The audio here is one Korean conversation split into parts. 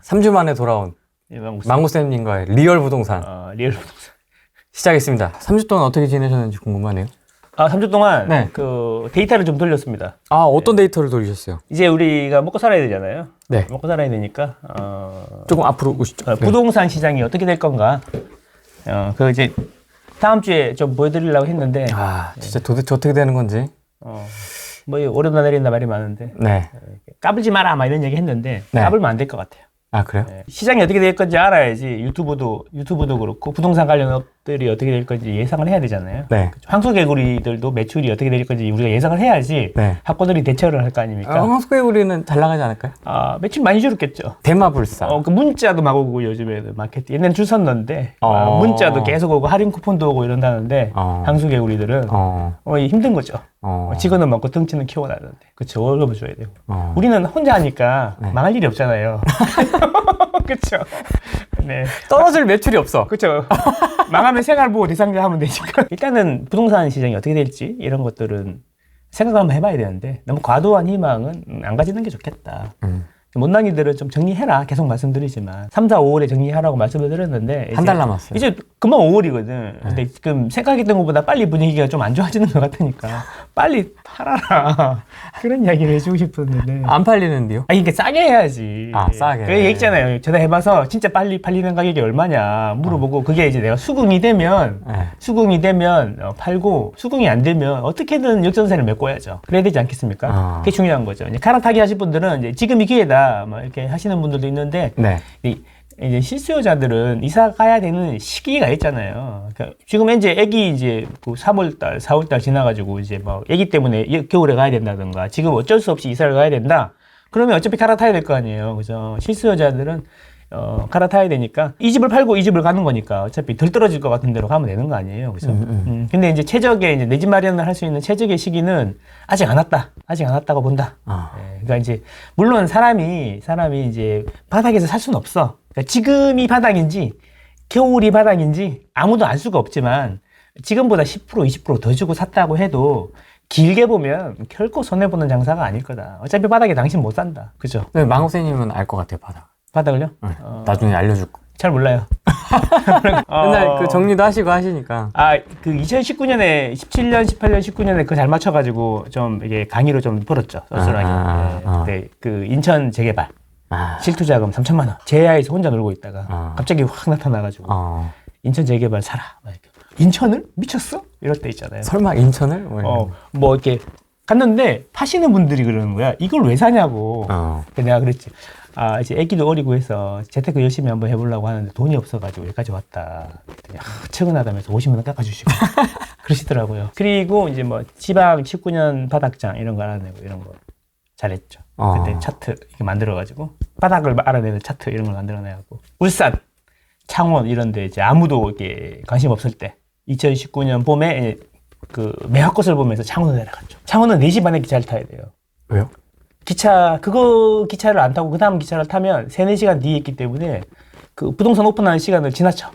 3주 만에 돌아온 예, 망고쌤. 망고쌤님과의 리얼 부동산 리얼 부동산. 시작했습니다. 3주 동안 어떻게 지내셨는지 궁금하네요. 3주 동안 네. 그 데이터를 좀 돌렸습니다. 아, 어떤 데이터를 돌리셨어요? 이제 우리가 먹고 살아야 되잖아요. 네. 먹고 살아야 되니까 조금 앞으로 오시죠. 네. 부동산 시장이 어떻게 될 건가? 그 이제 다음 주에 좀 보여드리려고 했는데 아, 진짜 도대체 어떻게 되는 건지. 뭐 오른다 내린다 말이 많은데 네. 까불지 마라 막 이런 얘기 했는데 네. 까불면 안 될 것 같아요. 아, 그래요? 네. 시장이 어떻게 될 건지 알아야지 유튜브도 그렇고 부동산 관련 업들이 어떻게 될 건지 예상을 해야 되잖아요. 네. 황소개구리들도 매출이 어떻게 될 건지 우리가 예상을 해야지 네. 학과들이 대처를 할 거 아닙니까? 황소개구리는 잘 나가지 않을까요? 매출 많이 줄었겠죠. 대마불사. 그 문자도 막 오고 요즘에는 마케팅 옛날엔 줄 섰는데 문자도 계속 오고 할인 쿠폰도 오고 이런다는데 황소개구리들은 힘든 거죠. 직원은 많고 덩치는 키워나는데 그쵸, 월급을 줘야 되고 우리는 혼자 하니까 네. 망할 일이 없잖아요. 그쵸. 네. 떨어질 매출이 없어. 그쵸. 망하면 생활보호 대상자 하면 되니까. 일단은 부동산 시장이 어떻게 될지 이런 것들은 생각을 한번 해봐야 되는데 너무 과도한 희망은 안 가지는 게 좋겠다. 못난이들은 좀 정리해라. 계속 말씀드리지만 3, 4, 5월에 정리하라고 말씀을 드렸는데 한 달 남았어요. 이제 금방 5월이거든. 근데 지금 생각했던 것보다 빨리 분위기가 좀 안 좋아지는 것 같으니까 빨리 팔아라. 그런 이야기를 해주고 싶었는데 안 팔리는데요? 이게 싸게 해야지. 싸게. 그 얘기 있잖아요. 전화해봐서 진짜 빨리 팔리는 가격이 얼마냐 물어보고 그게 이제 내가 수긍이 되면 팔고 수긍이 안 되면 어떻게든 역전세를 메꿔야죠. 그래야 되지 않겠습니까? 그게 중요한 거죠. 이제 갈아타기 하실 분들은 이제 지금이 기회다 뭐 이렇게 하시는 분들도 있는데 네. 이제 실수요자들은 이사 가야 되는 시기가 있잖아요. 그러니까 지금 이제 애기 이제 그 3월달, 4월달 지나가지고 이제 뭐 애기 때문에 겨울에 가야 된다든가 지금 어쩔 수 없이 이사를 가야 된다. 그러면 어차피 갈아타야 될 거 아니에요. 그죠? 실수요자들은 갈아타야 되니까 이 집을 팔고 이 집을 가는 거니까 어차피 덜 떨어질 것 같은 데로 가면 되는 거 아니에요. 그죠? 근데 이제 최적의 이제 내 집 마련을 할 수 있는 최적의 시기는 아직 안 왔다. 아직 안 왔다고 본다. 그러니까 이제 물론 사람이 이제 바닥에서 살 수는 없어. 그러니까 지금이 바닥인지 겨울이 바닥인지 아무도 알 수가 없지만 지금보다 10% 20% 더 주고 샀다고 해도 길게 보면 결코 손해보는 장사가 아닐 거다. 어차피 바닥에 당신 못 산다. 그죠? 네, 망고쌤님은 알 것 같아요, 바닥을요? 네. 나중에 알려줄 거. 잘 몰라요. 맨날 그 정리도 하시고 하시니까. 그 2019년에 17년, 18년, 19년에 그거 잘 맞춰가지고 좀 이게 강의로 좀 벌었죠. 쏠쏠하게. 네, 그 인천 재개발. 실투자금 3천만 원. 제야에서 혼자 놀고 있다가 갑자기 확 나타나가지고 인천 재개발 사라. 막 이렇게. 인천을? 미쳤어? 이럴 때 있잖아요. 설마 인천을? 뭐 이렇게 갔는데 파시는 분들이 그러는 거야. 이걸 왜 사냐고. 내가 그랬지. 이제 애기도 어리고 해서 재테크 열심히 한번 해보려고 하는데 돈이 없어가지고 여기까지 왔다. 그랬더니 측은하다면서 50만 원 깎아주시고 그러시더라고요. 그리고 이제 뭐 지방 19년 바닥장 이런 거 알아내고 이런 거 잘했죠. 그때 차트 이렇게 만들어가지고 바닥을 알아내는 차트 이런 걸 만들어내고 울산, 창원 이런 데 이제 아무도 이렇게 관심 없을 때 2019년 봄에 그 매화꽃을 보면서 창원으로 내려갔죠. 창원은 4시 반에 기차를 타야 돼요. 왜요? 기차를 안 타고 그 다음 기차를 타면 3, 4시간 뒤에 있기 때문에 그 부동산 오픈하는 시간을 지나쳐.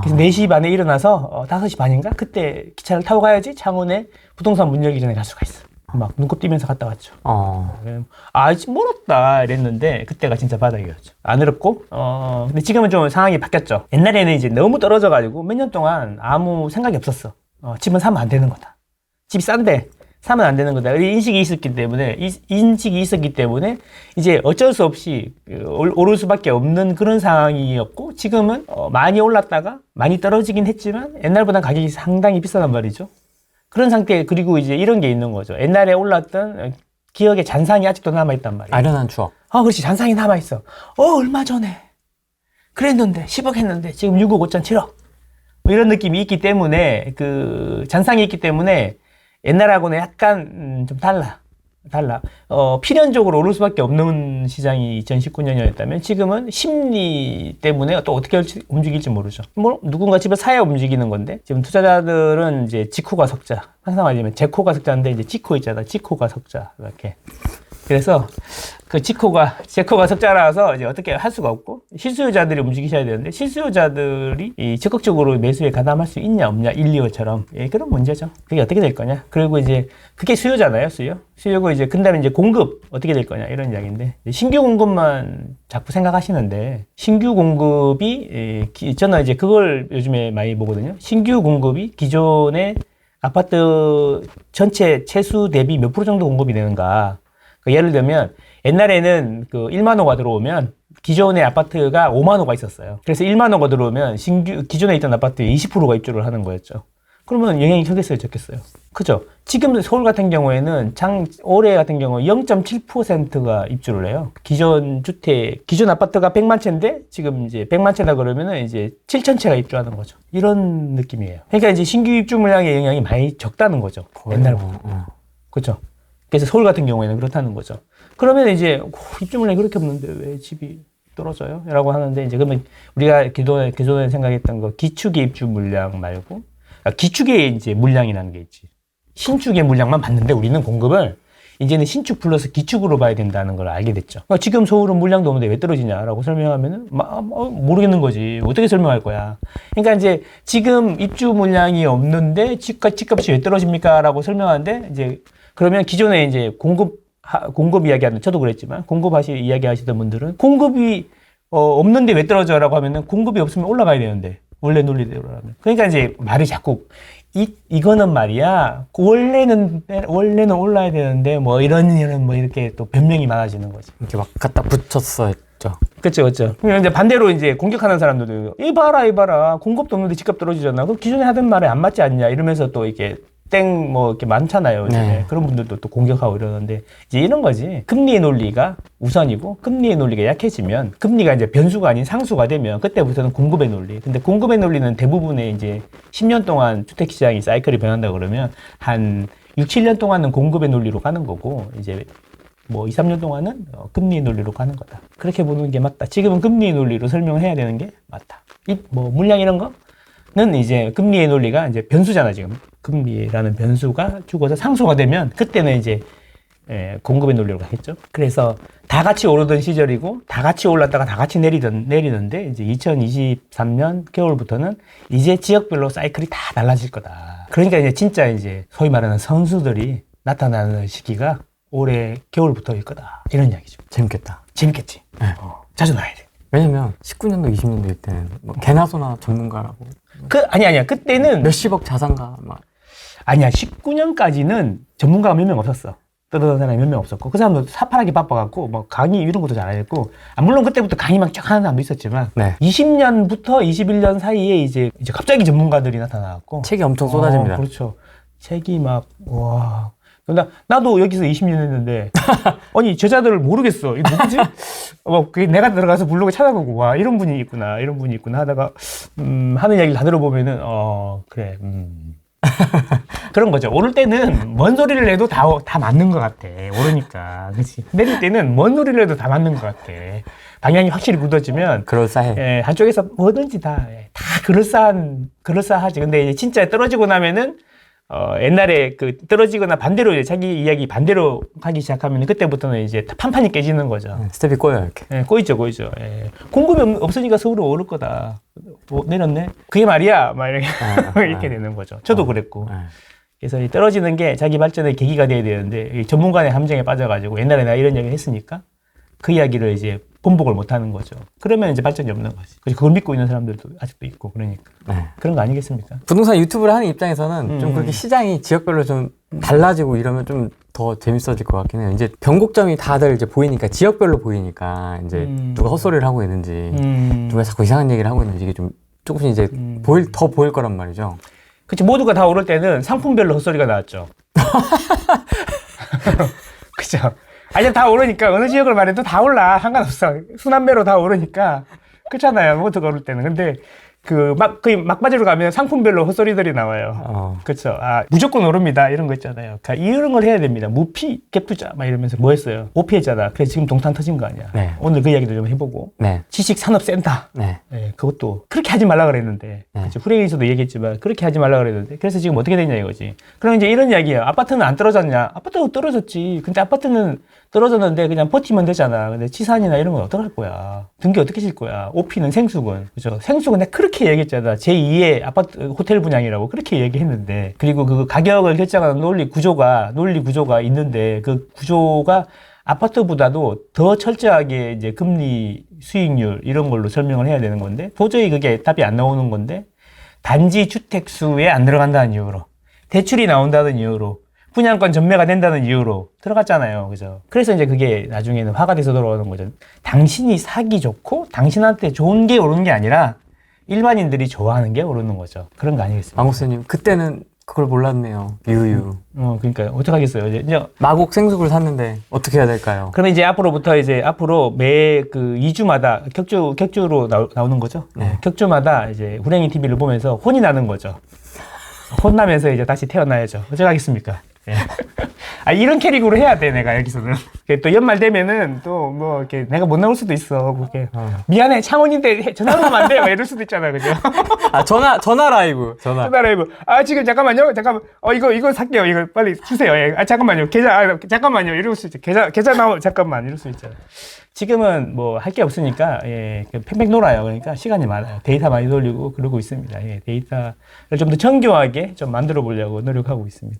그래서 4시 반에 일어나서 5시 반인가? 그때 기차를 타고 가야지 창원에 부동산 문 열기 전에 갈 수가 있어. 막 눈곱 뛰면서 갔다 왔죠. 아직 멀었다 이랬는데 그때가 진짜 바닥이었죠. 안 어렵고 근데 지금은 좀 상황이 바뀌었죠. 옛날에는 이제 너무 떨어져가지고 몇 년 동안 아무 생각이 없었어. 집은 사면 안 되는 거다. 집이 싼데 사면 안 되는 거다. 인식이 있었기 때문에 이제 어쩔 수 없이 오를 수밖에 없는 그런 상황이었고 지금은 많이 올랐다가 많이 떨어지긴 했지만 옛날보다 가격이 상당히 비싸단 말이죠. 그런 상태. 그리고 이제 이런 게 있는 거죠. 옛날에 올랐던 기억의 잔상이 아직도 남아있단 말이에요. 아련한 추억. 그렇지. 잔상이 남아있어. 얼마 전에 그랬는데 10억 했는데 지금 6억 5천 7억 뭐 이런 느낌이 있기 때문에 그 잔상이 있기 때문에 옛날하고는 약간 좀 달라. 필연적으로 오를 수밖에 없는 시장이 2019년이었다면 지금은 심리 때문에 또 어떻게 움직일지 모르죠. 뭐 누군가 집을 사야 움직이는 건데 지금 투자자들은 이제 지코가 석자. 항상 말하면 제코가 석자인데 이제 지코 있잖아. 지코가 석자. 이렇게 그래서 그 제코가 적자라서 이제 어떻게 할 수가 없고 실수요자들이 움직이셔야 되는데 실수요자들이 이 적극적으로 매수에 가담할 수 있냐 없냐 1, 2호처럼 예, 그런 문제죠. 그게 어떻게 될 거냐. 그리고 이제 그게 수요잖아요. 수요고 이제 그다음에 이제 공급 어떻게 될 거냐 이런 이야기인데 신규 공급만 자꾸 생각하시는데 신규 공급이 저는 이제 그걸 요즘에 많이 보거든요. 신규 공급이 기존의 아파트 전체 채수 대비 몇 프로 정도 공급이 되는가. 예를 들면 옛날에는 그 1만 호가 들어오면 기존의 아파트가 5만 호가 있었어요. 그래서 1만 호가 들어오면 기존에 있던 아파트의 20%가 입주를 하는 거였죠. 그러면 영향이 크겠어요, 적겠어요? 그죠? 지금 서울 같은 경우에는 올해 같은 경우 0.7%가 입주를 해요. 기존 아파트가 100만 채인데 지금 이제 100만 채다 그러면은 이제 7천 채가 입주하는 거죠. 이런 느낌이에요. 그러니까 이제 신규 입주 물량의 영향이 많이 적다는 거죠. 옛날보다. 그죠? 그래서 서울 같은 경우에는 그렇다는 거죠. 그러면 이제 입주 물량이 그렇게 없는데 왜 집이 떨어져요? 라고 하는데 이제 그러면 우리가 기존에 생각했던 거 기축의 입주 물량 말고 기축의 이제 물량이라는 게 있지. 신축의 물량만 봤는데 우리는 공급을 이제는 신축 플러스 기축으로 봐야 된다는 걸 알게 됐죠. 그러니까 지금 서울은 물량도 없는데 왜 떨어지냐라고 설명하면은 모르겠는 거지. 어떻게 설명할 거야. 그러니까 이제 지금 입주 물량이 없는데 집값이 왜 떨어집니까? 라고 설명하는데 이제 그러면 기존에 이제 공급 이야기하는, 저도 그랬지만, 이야기 하시던 분들은, 공급이, 없는데 왜 떨어져라고 하면은, 공급이 없으면 올라가야 되는데, 원래 논리대로라면. 그러니까 이제 말이 자꾸, 이거는 말이야, 원래는 올라야 되는데, 뭐 이런 뭐 이렇게 또 변명이 많아지는 거지. 이렇게 막 갖다 붙였어 했죠. 그쵸. 이제 반대로 이제 공격하는 사람들도, 이봐라. 공급도 없는데 집값 떨어지잖아. 그 기존에 하던 말에 안 맞지 않냐. 이러면서 또 이렇게, 이렇게 많잖아요. 네. 그런 분들도 또 공격하고 이러는데, 이제 이런 거지. 금리의 논리가 우선이고, 금리의 논리가 약해지면, 금리가 이제 변수가 아닌 상수가 되면, 그때부터는 공급의 논리. 근데 공급의 논리는 대부분의 이제 10년 동안 주택시장이 사이클이 변한다 그러면, 한 6, 7년 동안은 공급의 논리로 가는 거고, 이제 뭐 2, 3년 동안은 금리의 논리로 가는 거다. 그렇게 보는 게 맞다. 지금은 금리의 논리로 설명을 해야 되는 게 맞다. 물량 이런 거? 는 이제 금리의 논리가 이제 변수잖아, 지금. 금리라는 변수가 죽어서 상수가 되면 그때는 이제 공급의 논리로 가겠죠. 그래서 다 같이 오르던 시절이고 다 같이 올랐다가 다 같이 내리는데 이제 2023년 겨울부터는 이제 지역별로 사이클이 다 달라질 거다. 그러니까 이제 진짜 이제 소위 말하는 선수들이 나타나는 시기가 올해 겨울부터일 거다. 이런 이야기죠. 재밌겠다. 재밌겠지. 네. 자주 나야 돼. 왜냐면 19년도 20년도일 때는 뭐 개나 소나 전문가라고 아니야. 그때는 몇십억 자산가 막 아니야. 19년까지는 전문가가 몇 명 없었어. 떠드는 사람이 몇 명 없었고 그 사람도 사파하기 바빠갖고 뭐 강의 이런 것도 잘 안 했고 물론 그때부터 강의 막 쫙 하는 사람도 있었지만 네. 20년부터 21년 사이에 이제 갑자기 전문가들이 나타나갖고 책이 엄청 쏟아집니다. 그렇죠. 책이 막 와. 나도 여기서 20년 했는데, 아니, 저자들을 모르겠어. 이거 누구지? 내가 들어가서 블로그 찾아보고, 와, 이런 분이 있구나 하다가, 하는 이야기를 다 들어보면은, 그래, 그런 거죠. 오를 때는 뭔 소리를 해도 다 맞는 것 같아. 오르니까. 그치? 내릴 때는 뭔 소리를 해도 다 맞는 것 같아. 방향이 확실히 굳어지면. 그럴싸해. 한쪽에서 뭐든지 다 그럴싸하지. 근데 이제 진짜 떨어지고 나면은, 옛날에 떨어지거나 반대로 이제 자기 이야기 반대로 하기 시작하면 그때부터는 이제 판판이 깨지는 거죠. 스텝이 꼬여요, 이렇게. 꼬이죠. 공급이 없으니까 서울은 오를 거다. 내렸네? 그게 말이야. 막 이렇게 되는 거죠. 저도 그랬고. 그래서 떨어지는 게 자기 발전의 계기가 돼야 되는데 전문가의 함정에 빠져가지고 옛날에 내가 이런 이야기를 했으니까 그 이야기를 이제 본복을 못 하는 거죠. 그러면 이제 발전이 없는 거지. 그걸 믿고 있는 사람들도 아직도 있고 그러니까. 그런 거 아니겠습니까? 부동산 유튜브를 하는 입장에서는 좀 그렇게 시장이 지역별로 좀 달라지고 이러면 좀 더 재밌어질 것 같긴 해요. 이제 변곡점이 다들 이제 보이니까 지역별로 보이니까 이제 누가 헛소리를 하고 있는지 누가 자꾸 이상한 얘기를 하고 있는지 이게 좀 조금씩 이제 더 보일 거란 말이죠. 그치, 모두가 다 오를 때는 상품별로 헛소리가 나왔죠. 그죠? 아니, 다 오르니까 어느 지역을 말해도 다 올라. 상관없어. 순환매로 다 오르니까. 그렇잖아요. 모두가 오를 때는. 근데 거의 막바지로 가면 상품별로 헛소리들이 나와요. 그쵸. 무조건 오릅니다. 이런 거 있잖아요. 그러니까 이런 걸 해야 됩니다. 무피, 갭투자, 막 이러면서 뭐 했어요? 오피했잖아. 그래서 지금 동탄 터진 거 아니야. 네. 오늘 그 이야기도 좀 해보고. 네. 지식산업센터. 네. 그것도 그렇게 하지 말라 그랬는데. 그쵸? 후레이에서도 얘기했지만 그렇게 하지 말라 그랬는데. 그래서 지금 어떻게 됐냐 이거지. 그럼 이제 이런 이야기예요. 아파트는 안 떨어졌냐? 아파트가 떨어졌지. 근데 아파트는 떨어졌는데 그냥 버티면 되잖아. 근데 치산이나 이런 건 어떡할 거야? 등기 어떻게 질 거야? 오피는 생수군. 그죠? 생수군 내가 그렇게 얘기했잖아. 제2의 아파트, 호텔 분양이라고 그렇게 얘기했는데. 그리고 그 가격을 결정하는 논리 구조가 있는데 그 구조가 아파트보다도 더 철저하게 이제 금리, 수익률 이런 걸로 설명을 해야 되는 건데 도저히 그게 답이 안 나오는 건데 단지 주택 수에 안 들어간다는 이유로 대출이 나온다는 이유로 분양권 전매가 된다는 이유로 들어갔잖아요. 그죠? 그래서 이제 그게 나중에는 화가 돼서 돌아오는 거죠. 당신이 사기 좋고 당신한테 좋은 게 오르는 게 아니라 일반인들이 좋아하는 게 오르는 거죠. 그런 거 아니겠습니까? 왕국수님 그때는 그걸 몰랐네요. 유유. 그러니까 어떡하겠어요. 이제 마곡 생수를 샀는데 어떻게 해야 될까요? 그러면 이제 앞으로부터 이제 앞으로 매 그 2주마다 격주로 나오는 거죠. 네. 격주마다 이제 후랭이 TV를 보면서 혼이 나는 거죠. 혼나면서 이제 다시 태어나야죠. 어쩌겠습니까? 예. 아, 이런 캐릭으로 해야 돼, 내가 여기서는. 또 연말 되면은 또 뭐 이렇게 내가 못 나올 수도 있어. 그렇게. 미안해, 창원인데 전화로 하면 안 돼. 막 이럴 수도 있잖아. 그죠? 아, 전화 라이브. 전화 라이브. 아, 지금 잠깐만요. 잠깐만. 이거 살게요. 이거 빨리 주세요. 예. 아, 잠깐만요. 잠깐만요. 이럴 수 있죠. 계좌 잠깐만. 이럴 수 있죠. 지금은 뭐 할 게 없으니까, 예, 팽팽 놀아요. 그러니까 시간이 많아요. 데이터 많이 돌리고 그러고 있습니다. 예, 데이터를 좀 더 정교하게 좀 만들어 보려고 노력하고 있습니다.